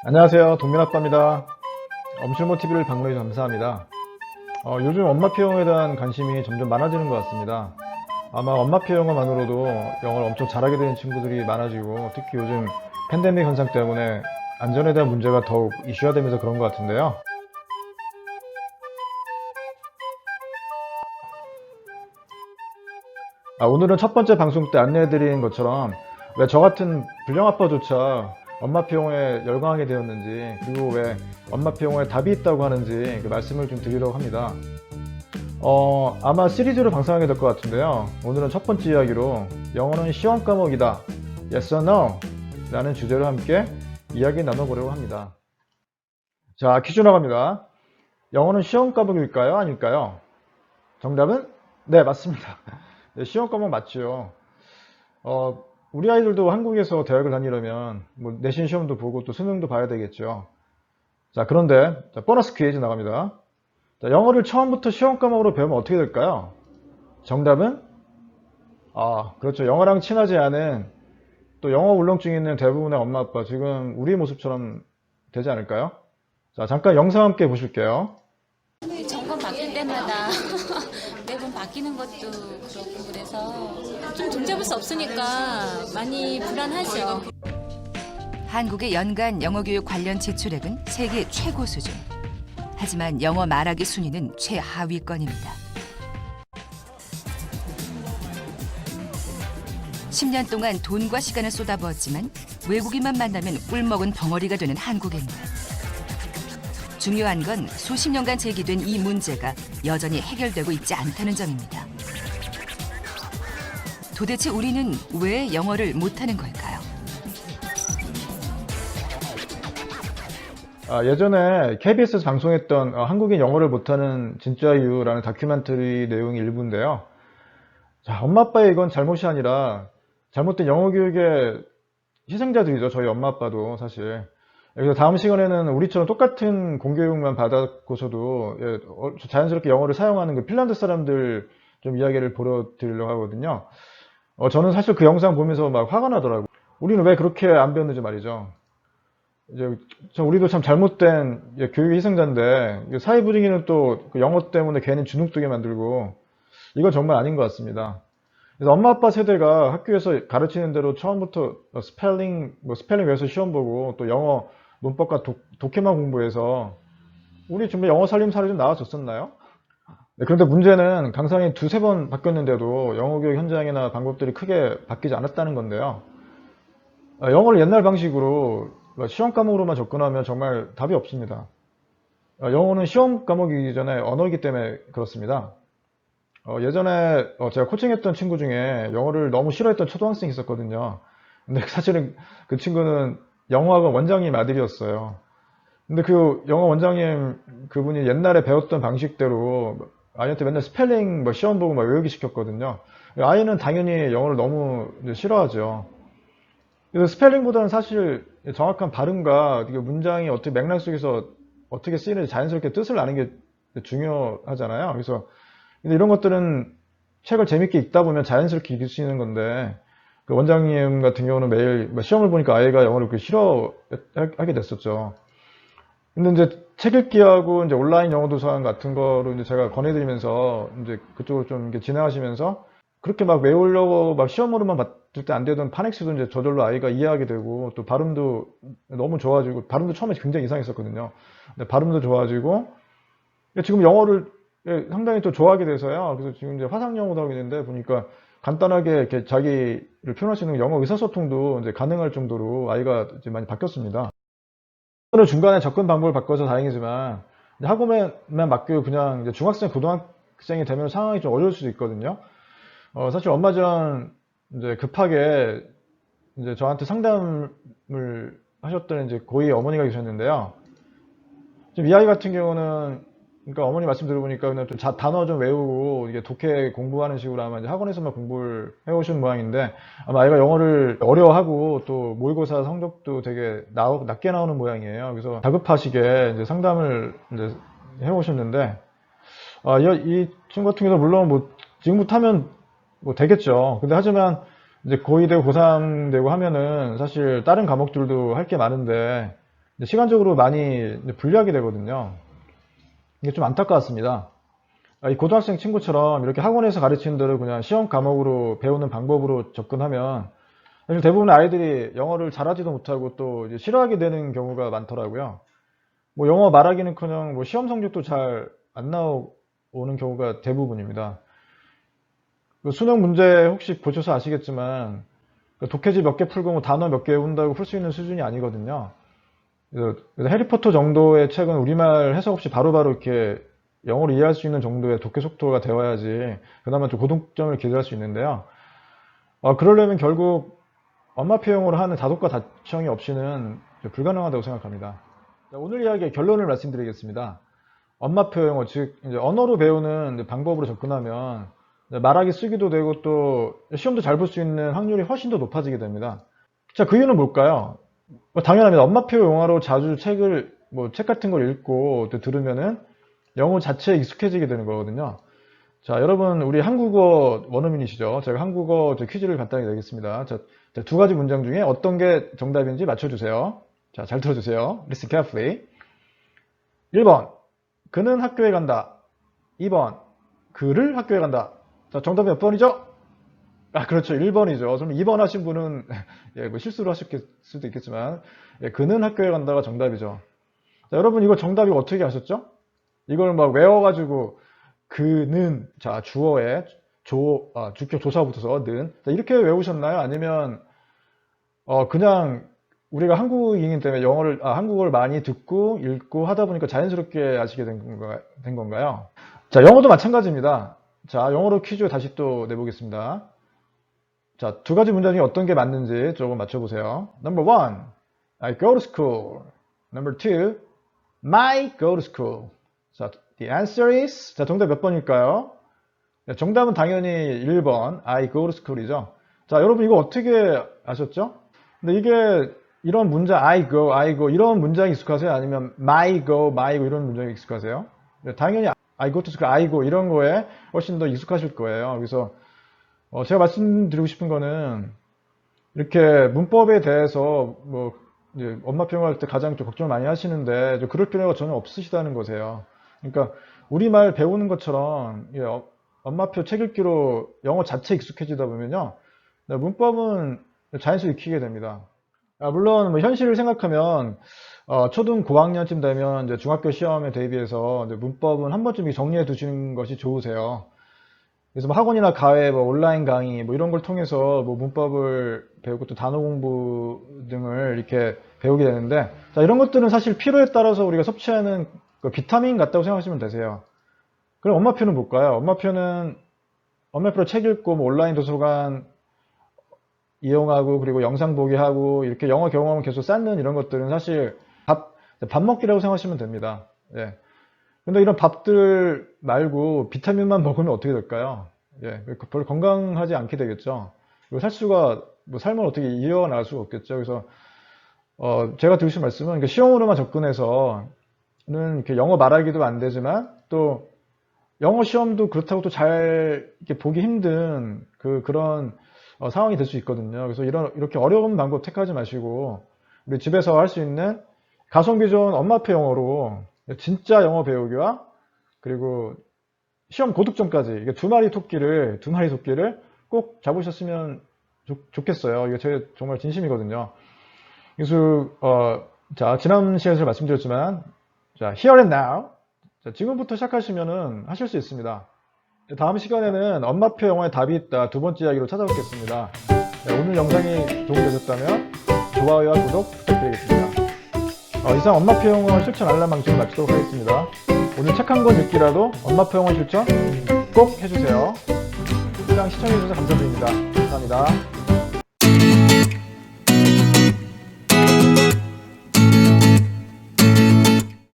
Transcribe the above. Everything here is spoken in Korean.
안녕하세요. 동민아빠입니다. 엄실모TV를 방문해 주셔서 감사합니다. 요즘 엄마표 영어에 대한 관심이 점점 많아지는 것 같습니다. 아마 엄마표 영어만으로도 영어를 엄청 잘하게 되는 친구들이 많아지고, 특히 요즘 팬데믹 현상 때문에 안전에 대한 문제가 더욱 이슈화되면서 그런 것 같은데요. 오늘은 첫 번째 방송 때 안내해드린 것처럼 왜 저 같은 불량아빠조차 엄마표 영어에 열광하게 되었는지, 그리고 왜 엄마표 영어에 답이 있다고 하는지 그 말씀을 좀 드리려고 합니다. 아마 시리즈로 방송하게 될 것 같은데요. 오늘은 첫 번째 이야기로 영어는 시험 과목이다, Yes or No? 라는 주제로 함께 이야기 나눠보려고 합니다. 자, 퀴즈 나갑니다. 영어는 시험 과목일까요? 아닐까요? 정답은 네, 맞습니다. 네, 시험 과목 맞죠. 우리 아이들도 한국에서 대학을 다니려면 뭐 내신 시험도 보고 또 수능도 봐야 되겠죠. 자, 그런데 보너스 퀴즈 나갑니다. 자, 영어를 처음부터 시험 과목으로 배우면 어떻게 될까요? 정답은 그렇죠. 영어랑 친하지 않은, 또 영어 울렁증이 있는 대부분의 엄마 아빠, 지금 우리 모습처럼 되지 않을까요? 자, 잠깐 영상 함께 보실게요. 정권 바뀔 때마다 매번 바뀌는 것도 그렇고 그래서 좀 종잡을 수 없으니까 많이 불안하죠. 한국의 연간 영어교육 관련 지출액은 세계 최고 수준. 하지만 영어 말하기 순위는 최하위권입니다. 10년 동안 돈과 시간을 쏟아부었지만 외국인만 만나면 꿀먹은 벙어리가 되는 한국인들. 중요한 건 수십 년간 제기된 이 문제가 여전히 해결되고 있지 않다는 점입니다. 도대체 우리는 왜 영어를 못하는 걸까요? 예전에 KBS에서 방송했던 한국인 영어를 못하는 진짜 이유라는 다큐멘터리 내용이 일부인데요. 자, 엄마 아빠의 이건 잘못이 아니라 잘못된 영어 교육의 희생자들이죠. 저희 엄마 아빠도 사실. 그래서 다음 시간에는 우리처럼 똑같은 공교육만 받았고서도 자연스럽게 영어를 사용하는 그 핀란드 사람들 좀 이야기를 보여드리려고 하거든요. 저는 사실 그 영상 보면서 막 화가 나더라고요. 우리는 왜 그렇게 안 배웠는지 말이죠. 이제 우리도 참 잘못된 교육의 희생자인데, 사회 분위기는 또 그 영어 때문에 괜히 주눅들게 만들고, 이건 정말 아닌 것 같습니다. 그래서 엄마 아빠 세대가 학교에서 가르치는 대로 처음부터 스펠링 외워서 시험 보고 또 영어 문법과 독해만 공부해서 우리 정말 영어 살림살이 좀 나아졌었나요? 네, 그런데 문제는 강상이 두세 번 바뀌었는데도 영어 교육 현장이나 방법들이 크게 바뀌지 않았다는 건데요. 영어를 옛날 방식으로 시험 과목으로만 접근하면 정말 답이 없습니다. 영어는 시험 과목이기 전에 언어이기 때문에 그렇습니다. 예전에 제가 코칭했던 친구 중에 영어를 너무 싫어했던 초등학생이 있었거든요. 근데 사실은 그 친구는 영어학원 원장님 아들이었어요. 근데 그 영어 원장님 그분이 옛날에 배웠던 방식대로 아이한테 맨날 스펠링 시험 보고 외우기 시켰거든요. 아이는 당연히 영어를 너무 싫어하죠. 그래서 스펠링보다는 사실 정확한 발음과 문장이 어떻게 맥락 속에서 어떻게 쓰이는지 자연스럽게 뜻을 아는 게 중요하잖아요. 그래서 근데 이런 것들은 책을 재밌게 읽다 보면 자연스럽게 읽을 수 있는 건데, 그 원장님 같은 경우는 매일 시험을 보니까 아이가 영어를 그렇게 싫어하게 됐었죠. 근데 이제 책 읽기하고 이제 온라인 영어 도서관 같은 거로 이제 제가 권해드리면서 이제 그쪽으로 좀 이렇게 진행하시면서 그렇게 막 외우려고 시험으로만 봤을 때 안 되던 파넥스도 이제 저절로 아이가 이해하게 되고, 또 발음도 너무 좋아지고, 발음도 처음에 굉장히 이상했었거든요. 근데 발음도 좋아지고, 지금 영어를 상당히 또 좋아하게 돼서요. 그래서 지금 이제 화상 영어도 하게 되는데 보니까 간단하게 이렇게 자기를 표현할 수 있는 영어 의사소통도 이제 가능할 정도로 아이가 이제 많이 바뀌었습니다. 오늘 중간에 접근 방법을 바꿔서 다행이지만 학원만 맡기고 그냥 이제 중학생, 고등학생이 되면 상황이 좀 어려울 수도 있거든요. 사실 얼마 전 이제 급하게 이제 저한테 상담을 하셨던 이제 고이 어머니가 계셨는데요. 지금 이 아이 같은 경우는, 그러니까 어머니 말씀 들어보니까 그냥 좀 단어 좀 외우고 이게 독해 공부하는 식으로 아마 이제 학원에서만 공부를 해오신 모양인데, 아마 아이가 영어를 어려워하고 또 모의고사 성적도 되게 낮게 나오는 모양이에요. 그래서 다급하시게 이제 상담을 이제 해오셨는데, 이 친구 같은 경우도 물론 지금부터 하면 되겠죠. 근데 하지만 이제 고2 되고 고3 되고 하면은 사실 다른 과목들도 할 게 많은데, 시간적으로 많이 불리하게 되거든요. 이게 좀 안타까웠습니다. 이 고등학생 친구처럼 이렇게 학원에서 가르치는 대로 그냥 시험 과목으로 배우는 방법으로 접근하면 사실 대부분의 아이들이 영어를 잘하지도 못하고 또 이제 싫어하게 되는 경우가 많더라고요. 뭐 영어 말하기는커녕 뭐 시험 성적도 잘 안 나오는 경우가 대부분입니다. 그 수능 문제 혹시 보셔서 아시겠지만 독해지 몇 개 풀고 뭐 단어 몇 개 외운다고 풀 수 있는 수준이 아니거든요. 그래서 해리포터 정도의 책은 우리말 해석 없이 바로바로 이렇게 영어를 이해할 수 있는 정도의 독해 속도가 되어야지 그나마 좀 고득점을 기대할 수 있는데요. 그러려면 결국 엄마표 영어를 하는 다독과 다청이 없이는 불가능하다고 생각합니다. 오늘 이야기의 결론을 말씀드리겠습니다. 엄마표 영어, 즉 이제 언어로 배우는 방법으로 접근하면 말하기 쓰기도 되고 또 시험도 잘 볼 수 있는 확률이 훨씬 더 높아지게 됩니다. 자, 그 이유는 뭘까요? 당연합니다. 엄마표 영어로 자주 책 같은 걸 읽고 또 들으면은 영어 자체에 익숙해지게 되는 거거든요. 자, 여러분, 우리 한국어 원어민이시죠? 제가 한국어 퀴즈를 간단히 내겠습니다. 자, 두 가지 문장 중에 어떤 게 정답인지 맞춰주세요. 자, 잘 들어주세요. Listen carefully. 1번, 그는 학교에 간다. 2번, 그를 학교에 간다. 자, 정답이 몇 번이죠? 그렇죠. 1번이죠. 그럼 2번 하신 분은 뭐 실수를 하실 수도 있겠지만 그는 학교에 간다가 정답이죠. 자, 여러분 이거 정답이 어떻게 아셨죠? 이걸 막 외워가지고 그는 자 주어에 주격 조사 붙어서 는 자, 이렇게 외우셨나요? 아니면 그냥 우리가 한국인이기 때문에 한국어를 많이 듣고 읽고 하다 보니까 자연스럽게 아시게 된 건가요? 자, 영어도 마찬가지입니다. 자, 영어로 퀴즈 다시 또 내보겠습니다. 자, 두 가지 문장 중에 어떤 게 맞는지 조금 맞춰보세요. Number 1, I go to school. Number 2, my go to school. 자, the answer is, 자, 정답 몇 번일까요? 네, 정답은 당연히 1번, I go to school이죠. 자, 여러분 이거 어떻게 아셨죠? 근데 이게 이런 문장, I go, 이런 문장이 익숙하세요? 아니면 my go 이런 문장이 익숙하세요? 네, 당연히 I go to school, I go 이런 거에 훨씬 더 익숙하실 거예요. 그래서 제가 말씀드리고 싶은 거는 이렇게 문법에 대해서 뭐 이제 엄마표 영어 할 때 가장 좀 걱정을 많이 하시는데 그럴 필요가 전혀 없으시다는 거세요. 그러니까 우리말 배우는 것처럼 엄마표 책 읽기로 영어 자체 익숙해지다 보면요, 문법은 자연스럽게 익히게 됩니다. 물론 뭐 현실을 생각하면 초등 고학년쯤 되면 이제 중학교 시험에 대비해서 이제 문법은 한 번쯤 정리해 두시는 것이 좋으세요. 그래서 뭐 학원이나 과외, 뭐 온라인 강의 뭐 이런 걸 통해서 뭐 문법을 배우고 또 단어 공부 등을 이렇게 배우게 되는데, 자, 이런 것들은 사실 필요에 따라서 우리가 섭취하는 그 비타민 같다고 생각하시면 되세요. 그럼 엄마표는 뭘까요? 엄마표로 책 읽고 뭐 온라인 도서관 이용하고 그리고 영상 보기 하고 이렇게 영어 경험을 계속 쌓는 이런 것들은 사실 밥 먹기라고 생각하시면 됩니다. 예. 근데 이런 밥들 말고 비타민만 먹으면 어떻게 될까요? 예. 별로 건강하지 않게 되겠죠. 그리고 삶을 어떻게 이어나갈 수가 없겠죠. 그래서 제가 드리고 싶은 말씀은 그러니까 시험으로만 접근해서는 이렇게 영어 말하기도 안 되지만 또 영어 시험도 그렇다고 또 잘 이렇게 보기 힘든 그런 상황이 될 수 있거든요. 그래서 이렇게 어려운 방법 택하지 마시고 우리 집에서 할 수 있는 가성비 좋은 엄마표 영어로 진짜 영어 배우기와 그리고 시험 고득점까지 이게 두 마리 토끼를 꼭 잡으셨으면 좋겠어요. 이게 제 정말 진심이거든요. 그래서 자, 지난 시간에서 말씀드렸지만 자, here and now. 자, 지금부터 시작하시면은 하실 수 있습니다. 다음 시간에는 엄마표 영어에 답이 있다 두 번째 이야기로 찾아뵙겠습니다. 네, 오늘 영상이 도움이 되셨다면 좋아요와 구독 부탁드리겠습니다. 이상 엄마표 영어 실천 알람 방식을 마치도록 하겠습니다. 오늘 책 한 권 읽기라도 엄마표 영어 실천 꼭 해주세요. 시청해주셔서 감사드립니다. 감사합니다.